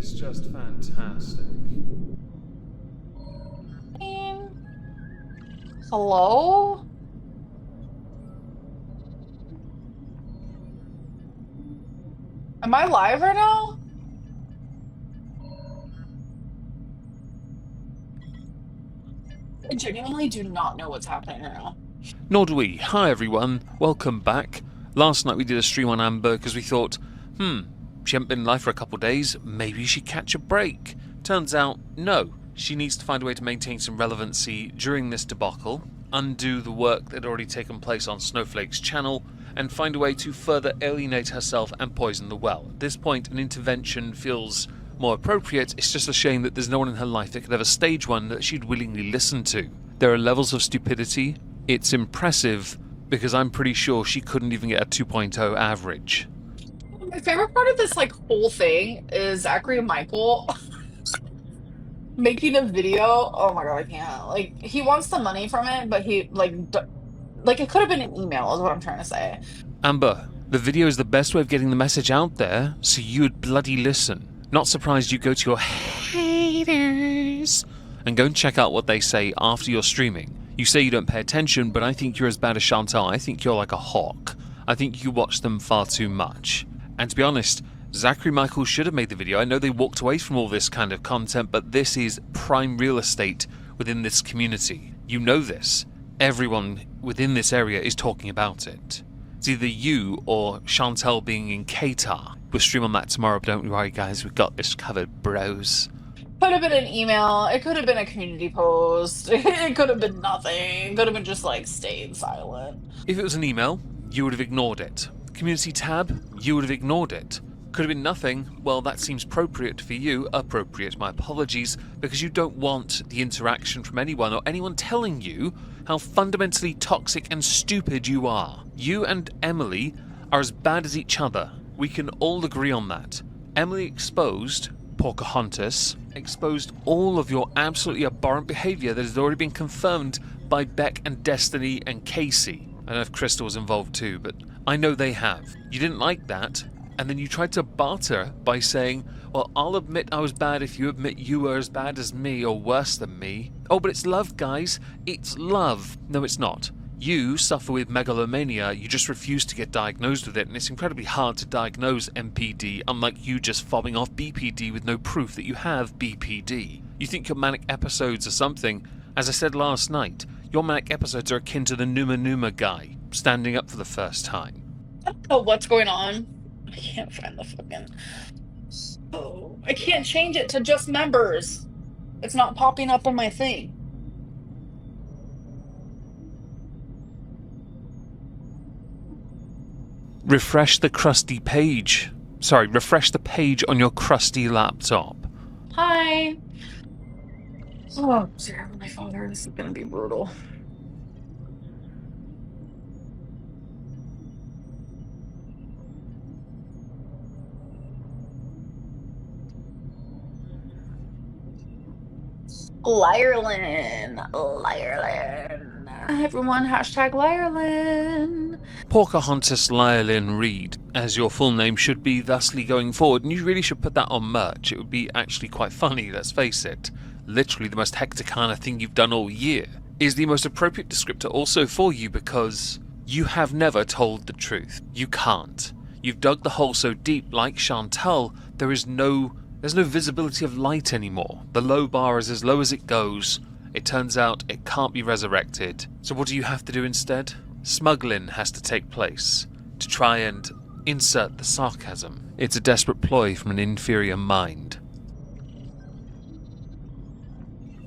is just fantastic. Hello? Am I live right now? I genuinely do not know what's happening right now. Nor do we. Hi everyone, welcome back. Last night we did a stream on Amber because we thought, she hadn't been live for a couple of days, maybe she'd catch a break. Turns out, no. She needs to find a way to maintain some relevancy during this debacle, undo the work that had already taken place on Snowflake's channel, and find a way to further alienate herself and poison the well. At this point, an intervention feels more appropriate. It's just a shame that there's no one in her life that could ever stage one that she'd willingly listen to. There are levels of stupidity. It's impressive, because I'm pretty sure she couldn't even get a 2.0 average. My favorite part of this whole thing is Zachary Michael making a video. Oh my god, I can't. He wants the money from it, but he it could have been an email is what I'm trying to say. Amber, the video is the best way of getting the message out there, so you would bloody listen. Not surprised you go to your haters and go and check out what they say after you're streaming. You say you don't pay attention, but I think you're as bad as Chantal. I think you're like a hawk. I think you watch them far too much. And to be honest, Zachary Michael should have made the video. I know they walked away from all this kind of content, but this is prime real estate within this community. You know this. Everyone within this area is talking about it. It's either you or Chantal being in Qatar. We'll stream on that tomorrow, but don't worry guys, we've got this covered, bros. Could have been an email, it could have been a community post, it could have been nothing, it could have been just staying silent. If it was an email, you would have ignored it. Community tab, you would have ignored it. Could have been nothing. Well, that seems appropriate for you. Appropriate, my apologies, because you don't want the interaction from anyone or anyone telling you how fundamentally toxic and stupid you are. You and Emily are as bad as each other. We can all agree on that. Emily exposed Pocahontas, exposed all of your absolutely abhorrent behaviour that has already been confirmed by Beck and Destiny and Casey. I don't know if Crystal was involved too, but I know they have. You didn't like that, and then you tried to barter by saying, well, I'll admit I was bad if you admit you were as bad as me or worse than me. Oh, but it's love, guys. It's love. No, it's not. You suffer with megalomania, you just refuse to get diagnosed with it, and it's incredibly hard to diagnose MPD, unlike you just fobbing off BPD with no proof that you have BPD. You think your manic episodes are something. As I said last night, your manic episodes are akin to the Numa Numa guy, standing up for the first time. I don't know what's going on. I can't find the fucking... Oh, I can't change it to just members. It's not popping up on my thing. Refresh the crusty page. Sorry, refresh the page on your crusty laptop. Hi. Oh, sorry, my father. This is gonna be brutal. Liarlyn. Everyone, hashtag Liarlyn. Pocahontas Lyalyn Reid, as your full name should be thusly going forward, and you really should put that on merch. It would be actually quite funny, let's face it. Literally the most hecticana thing you've done all year is the most appropriate descriptor also for you because you have never told the truth. You can't. You've dug the hole so deep, like Chantal, there's no visibility of light anymore. The low bar is as low as it goes. It turns out it can't be resurrected. So what do you have to do instead? Smuggling has to take place to try and insert the sarcasm. It's a desperate ploy from an inferior mind.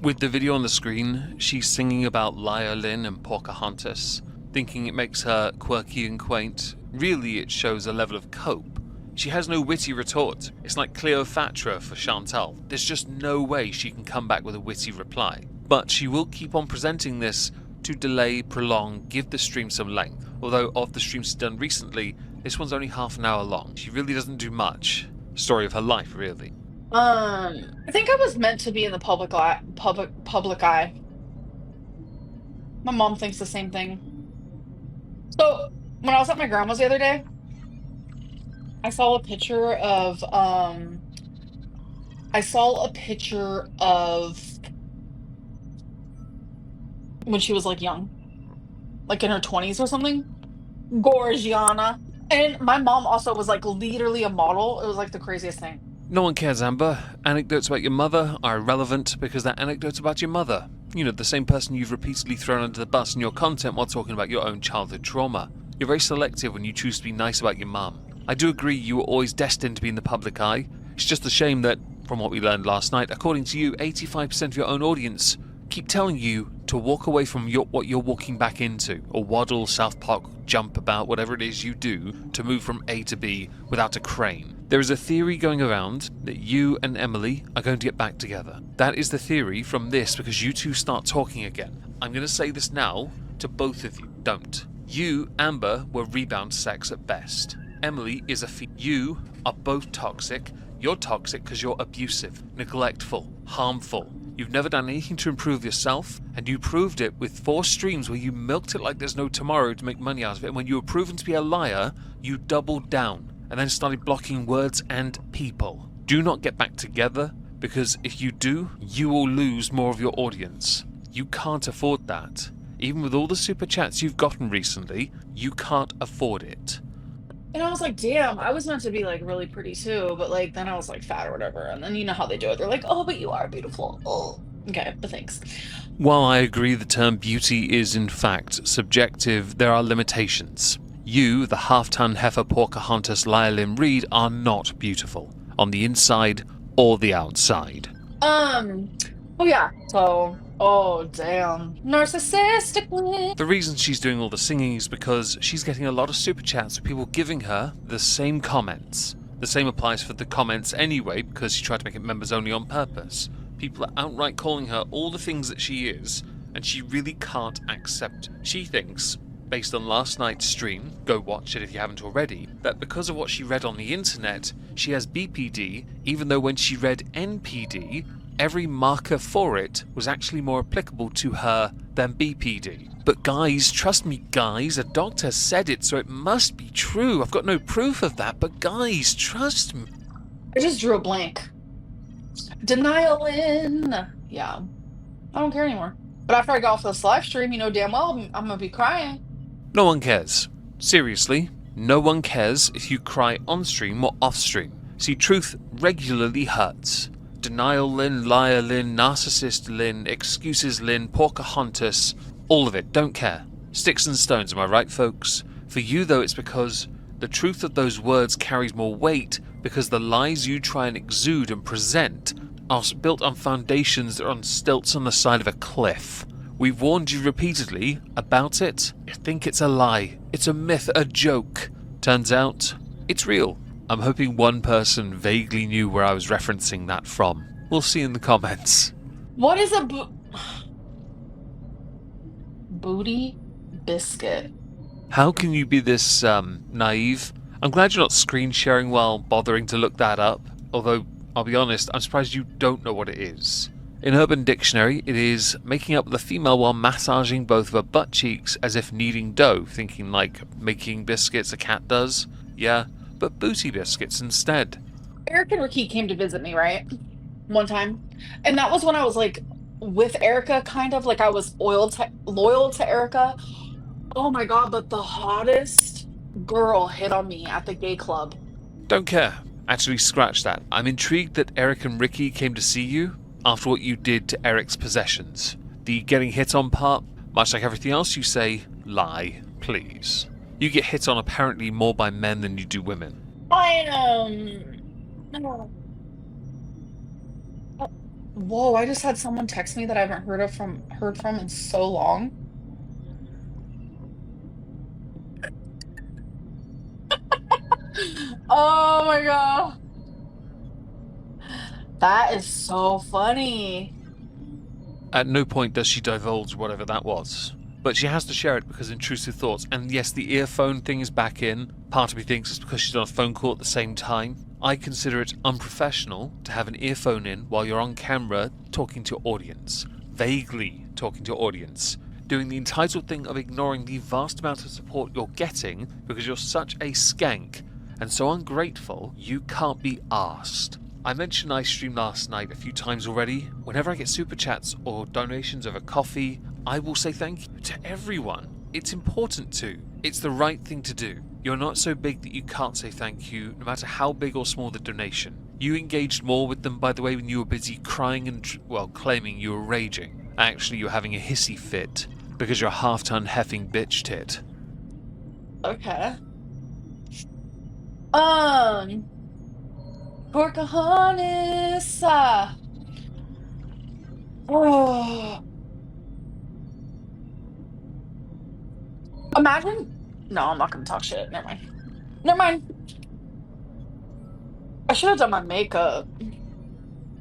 With the video on the screen, she's singing about Liarlyn and Pocahontas, thinking it makes her quirky and quaint. Really, it shows a level of cope. She has no witty retort. It's like Cleopatra for Chantal. There's just no way she can come back with a witty reply. But she will keep on presenting this to delay, prolong, give the stream some length. Although of the streams she's done recently, this one's only half an hour long. She really doesn't do much. Story of her life, really. I think I was meant to be in the public eye. My mom thinks the same thing. So when I was at my grandma's the other day, I saw a picture of I saw a picture of when she was like young, like in her 20s or something. Georgiana. And my mom also was like literally a model. It was like the craziest thing. No one cares, Amber. Anecdotes about your mother are irrelevant because they're anecdotes about your mother. You know, the same person you've repeatedly thrown under the bus in your content while talking about your own childhood trauma. You're very selective when you choose to be nice about your mum. I do agree you were always destined to be in the public eye. It's just a shame that, from what we learned last night, according to you, 85% of your own audience keep telling you to walk away from what you're walking back into, or waddle, South Park, jump about, whatever it is you do to move from A to B without a crane. There is a theory going around that you and Emily are going to get back together. That is the theory from this because you two start talking again. I'm going to say this now to both of you. Don't. You, Amber, were rebound sex at best. Emily is you are both toxic. You're toxic because you're abusive, neglectful, harmful. You've never done anything to improve yourself, and you proved it with 4 streams where you milked it like there's no tomorrow to make money out of it, and when you were proven to be a liar, you doubled down, and then started blocking words and people. Do not get back together, because if you do, you will lose more of your audience. You can't afford that. Even with all the super chats you've gotten recently, you can't afford it. And I was like, damn, I was meant to be like really pretty too, but like then I was like fat or whatever. And then you know how they do it. They're like, oh, but you are beautiful. Oh, okay, but thanks. While I agree the term beauty is in fact subjective, there are limitations. You, the half-ton heifer Pocahontas Lylin Reid, are not beautiful on the inside or the outside. Oh yeah. So, oh damn, narcissistic. The reason she's doing all the singing is because she's getting a lot of super chats of people giving her the same comments. The same applies for the comments anyway, because she tried to make it members only on purpose. People are outright calling her all the things that she is, and she really can't accept. She thinks, based on last night's stream, go watch it if you haven't already, that because of what she read on the internet, she has BPD, even though when she read NPD, every marker for it was actually more applicable to her than BPD. But guys, trust me guys, a doctor said it, so it must be true. I've got no proof of that, but guys, trust me. I just drew a blank. Denial in. Yeah. I don't care anymore. But after I got off this live stream, you know damn well I'm gonna be crying. No one cares. Seriously, no one cares if you cry on stream or off stream. See, truth regularly hurts. Denial Lynn, liar Lynn, narcissist Lynn, excuses Lynn, Pocahontas, all of it, don't care. Sticks and stones, am I right, folks? For you, though, it's because the truth of those words carries more weight because the lies you try and exude and present are built on foundations that are on stilts on the side of a cliff. We've warned you repeatedly about it. You think it's a lie. It's a myth, a joke. Turns out, it's real. I'm hoping one person vaguely knew where I was referencing that from. We'll see in the comments. What is a booty biscuit? How can you be this, naive? I'm glad you're not screen sharing while bothering to look that up. Although, I'll be honest, I'm surprised you don't know what it is. In Urban Dictionary, it is making up with a female while massaging both of her butt cheeks as if kneading dough, thinking like making biscuits a cat does. Yeah, but booty biscuits instead. Eric and Ricky came to visit me, right? One time. And that was when I was like with Erica, kind of like I was loyal to Erica. Oh my god, but the hottest girl hit on me at the gay club. Don't care. Actually, scratch that. I'm intrigued that Eric and Ricky came to see you after what you did to Eric's possessions. The getting hit on part, much like everything else you say, lie, please. You get hit on apparently more by men than you do women. Whoa, I just had someone text me that I haven't heard from in so long. Oh my god. That is so funny. At no point does she divulge whatever that was. But she has to share it because intrusive thoughts. And yes, the earphone thing is back in. Part of me thinks it's because she's on a phone call at the same time. I consider it unprofessional to have an earphone in while you're on camera talking to your audience. Vaguely talking to your audience. Doing the entitled thing of ignoring the vast amount of support you're getting because you're such a skank and so ungrateful you can't be arsed. I mentioned I streamed last night a few times already. Whenever I get super chats or donations over coffee, I will say thank you to everyone. It's important to. It's the right thing to do. You're not so big that you can't say thank you, no matter how big or small the donation. You engaged more with them, by the way, when you were busy crying and, well, claiming you were raging. Actually, you're having a hissy fit because you're a half-ton heffing bitch tit. Okay. Pocahontas. Oh. Imagine. No, I'm not gonna talk shit. Never mind. Never mind. I should have done my makeup.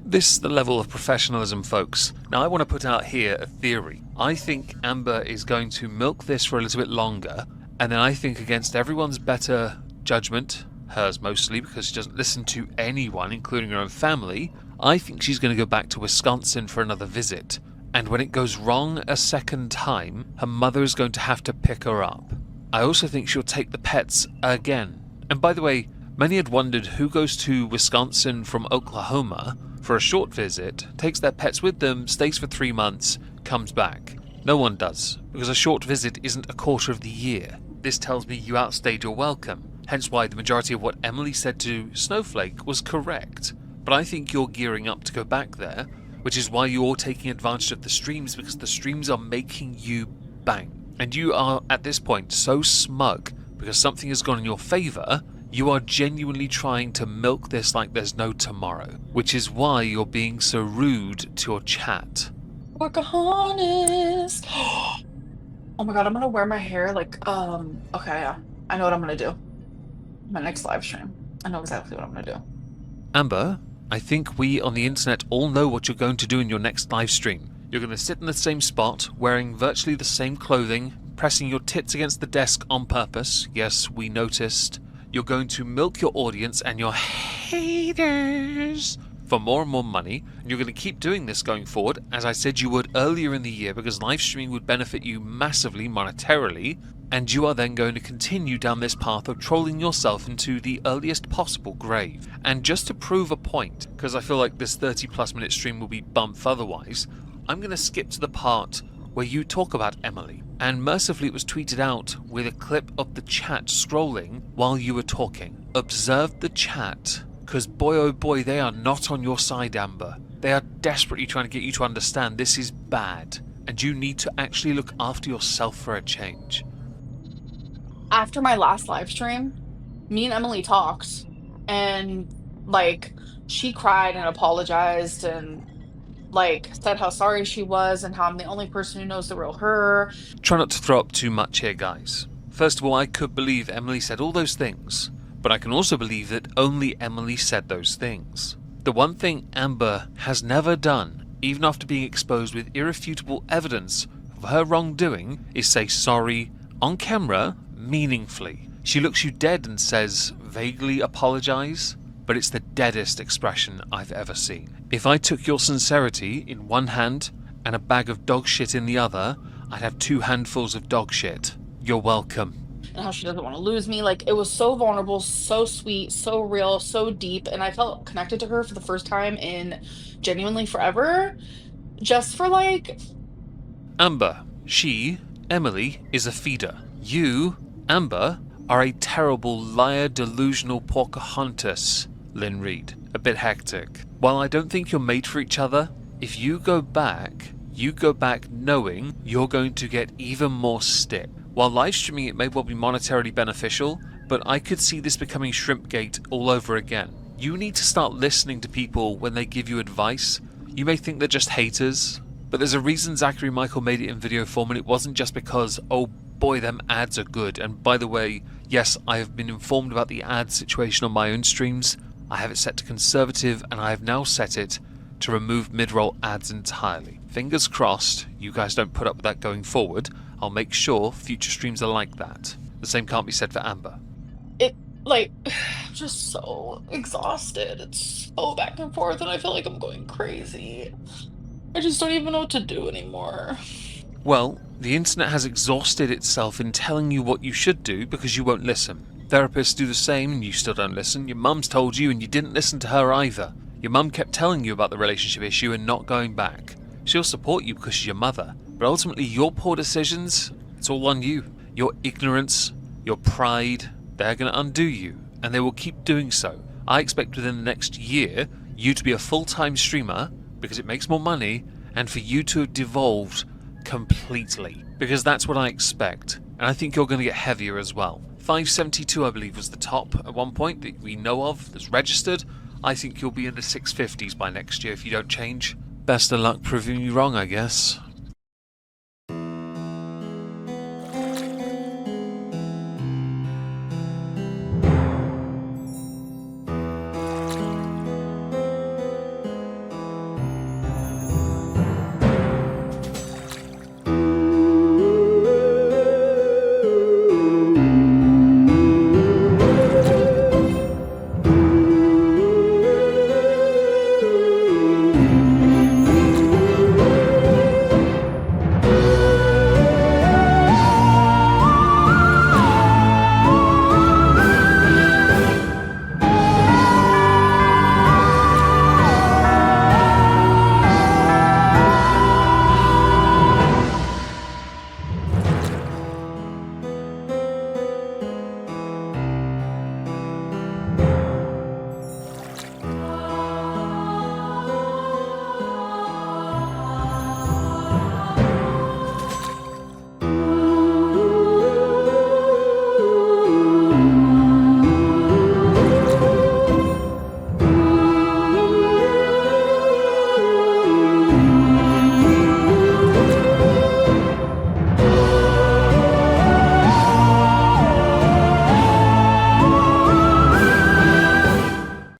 This is the level of professionalism, folks. Now, I want to put out here a theory. I think Amber is going to milk this for a little bit longer, and then I think against everyone's better judgment, hers mostly because she doesn't listen to anyone, including her own family, I think she's going to go back to Wisconsin for another visit. And when it goes wrong a second time, her mother is going to have to pick her up. I also think she'll take the pets again. And by the way, many had wondered who goes to Wisconsin from Oklahoma for a short visit, takes their pets with them, stays for 3 months, comes back. No one does, because a short visit isn't a quarter of the year. This tells me you outstayed your welcome, hence why the majority of what Emily said to Snowflake was correct. But I think you're gearing up to go back there, which is why you're taking advantage of the streams, because the streams are making you bang. And you are, at this point, so smug because something has gone in your favour, you are genuinely trying to milk this like there's no tomorrow, which is why you're being so rude to your chat. Pocahontas. Oh my god, I'm gonna wear my hair like, okay, yeah. I know what I'm gonna do. My next live stream. I know exactly what I'm gonna do. Amber, I think we on the internet all know what you're going to do in your next live stream. You're going to sit in the same spot, wearing virtually the same clothing, pressing your tits against the desk on purpose. Yes, we noticed. You're going to milk your audience and your haters for more and more money, and you're going to keep doing this going forward, as I said you would earlier in the year, because live streaming would benefit you massively monetarily, and you are then going to continue down this path of trolling yourself into the earliest possible grave. And just to prove a point, because I feel like this 30+ minute stream will be bumped otherwise, I'm going to skip to the part where you talk about Emily. And mercifully it was tweeted out with a clip of the chat scrolling while you were talking. Observe the chat, because boy oh boy, they are not on your side, Amber. They are desperately trying to get you to understand this is bad, and you need to actually look after yourself for a change. After my last live stream, me and Emily talked, and like she cried and apologized and like said how sorry she was and how I'm the only person who knows the real her. Try not to throw up too much here, guys. First of all, I could believe Emily said all those things, but I can also believe that only Emily said those things. The one thing Amber has never done, even after being exposed with irrefutable evidence of her wrongdoing, is say sorry on camera meaningfully. She looks you dead and says, vaguely apologize, but it's the deadest expression I've ever seen. If I took your sincerity in one hand and a bag of dog shit in the other, I'd have 2 handfuls of dog shit. You're welcome. And how she doesn't want to lose me. Like, it was so vulnerable, so sweet, so real, so deep, and I felt connected to her for the first time in genuinely forever. Just for like... Amber, she, Emily, is a feeder. You, Amber, are a terrible liar, delusional Pocahontas. Lynn Reid. A bit hectic. While I don't think you're made for each other, if you go back knowing you're going to get even more stick. While live streaming it may well be monetarily beneficial, but I could see this becoming Shrimpgate all over again. You need to start listening to people when they give you advice. You may think they're just haters, but there's a reason Zachary Michael made it in video form, and it wasn't just because, oh boy, them ads are good. And by the way, yes, I have been informed about the ad situation on my own streams. I have it set to conservative, and I have now set it to remove mid-roll ads entirely. Fingers crossed you guys don't put up with that going forward. I'll make sure future streams are like that. The same can't be said for Amber. I'm just so exhausted. It's so back and forth, and I feel like I'm going crazy. I just don't even know what to do anymore. Well, the internet has exhausted itself in telling you what you should do because you won't listen. Therapists do the same and you still don't listen. Your mum's told you and you didn't listen to her either. Your mum kept telling you about the relationship issue and not going back. She'll support you because she's your mother, but ultimately your poor decisions, it's all on you. Your ignorance, your pride, they're going to undo you, and they will keep doing so. I expect within the next year, you to be a full-time streamer, because it makes more money, and for you to have devolved completely, because that's what I expect. And I think you're going to get heavier as well. 572, I believe, was the top at one point that we know of that's registered. I think you'll be in the 650s by next year if you don't change. Best of luck proving me wrong, I guess.